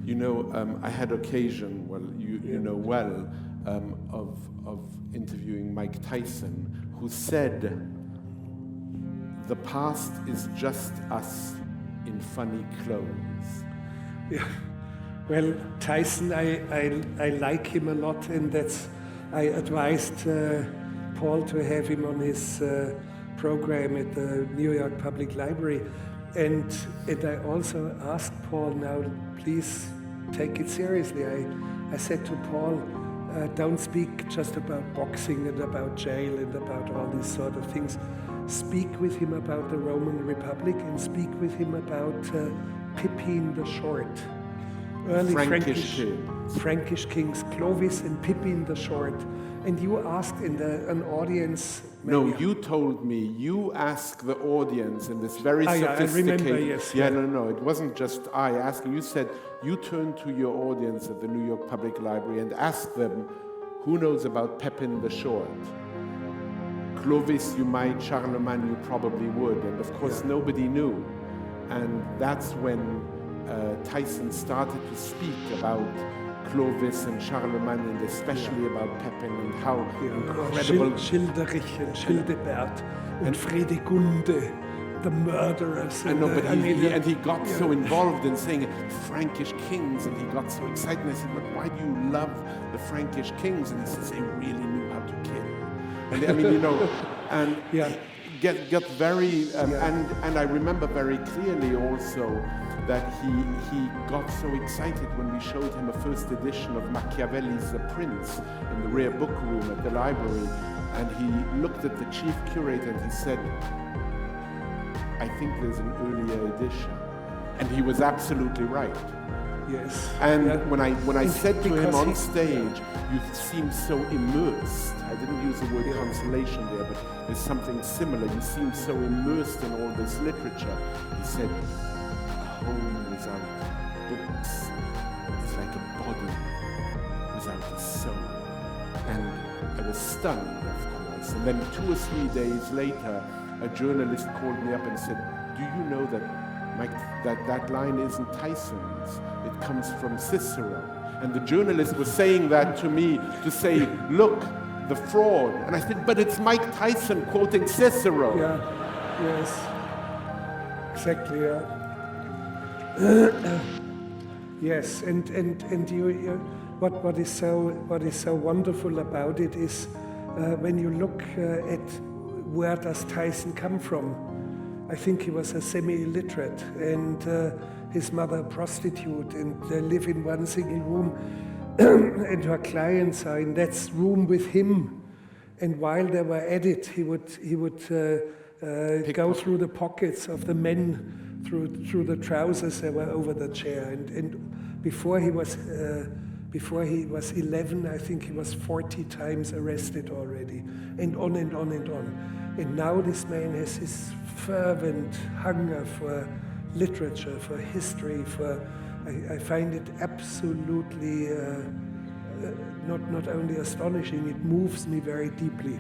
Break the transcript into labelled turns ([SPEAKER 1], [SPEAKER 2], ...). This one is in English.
[SPEAKER 1] You know, I had occasion, well, you know well, of interviewing Mike Tyson, who said, "The past is just us in funny clothes."
[SPEAKER 2] Yeah. Well, Tyson, I like him a lot, and I advised Paul to have him on his program at the New York Public Library. And I also asked Paul, now please take it seriously. I said to Paul, don't speak just about boxing and about jail and about all these sort of things. Speak with him about the Roman Republic and speak with him about Pippin the Short. Early Frankish kings, Clovis and Pippin the Short. And you asked in an audience...
[SPEAKER 1] No, you told me, you asked the audience in this very sophisticated...
[SPEAKER 2] I remember, yes.
[SPEAKER 1] No, it wasn't just I asking. You said you turned to your audience at the New York Public Library and asked them, who knows about Pepin the Short? Clovis you might, Charlemagne you probably would, and of course nobody knew. And that's when Tyson started to speak about Clovis and Charlemagne, and especially about Pepin and how incredible...
[SPEAKER 2] Schilderich and Childebert and Fredegunde, the murderers.
[SPEAKER 1] And he got so involved in saying Frankish kings, and he got so excited. And I said, "But why do you love the Frankish kings?" And he says, "They really knew how to kill." And I mean, you know, and get very... And I remember very clearly also that he got so excited when we showed him a first edition of Machiavelli's The Prince in the rare book room at the library, and he looked at the chief curator and he said, "I think there's an earlier edition." And he was absolutely right.
[SPEAKER 2] Yes.
[SPEAKER 1] And when I said to him on stage, "You seem so immersed," I didn't use the word consolation there, but there's something similar. "You seem so immersed in all this literature." He said, "Home without books is like a body without a soul." And I was stunned, of course. And then 2 or 3 days later, a journalist called me up and said, "Do you know that that line isn't Tyson's? It comes from Cicero." And the journalist was saying that to me to say, "Look, the fraud." And I said, "But it's Mike Tyson quoting Cicero."
[SPEAKER 2] Yeah, yes, exactly. Yes, and you what is so wonderful about it is when you look at where does Tyson come from. I think he was a semi-illiterate, and his mother a prostitute, and they live in one single room, and her clients are in that room with him. And while they were at it, he would go through the pockets of the men, through the trousers that were over the chair. And before he was 11, I think he was 40 times arrested already, and on and on and on. And now this man has this fervent hunger for literature, for history, I find it absolutely not only astonishing, it moves me very deeply.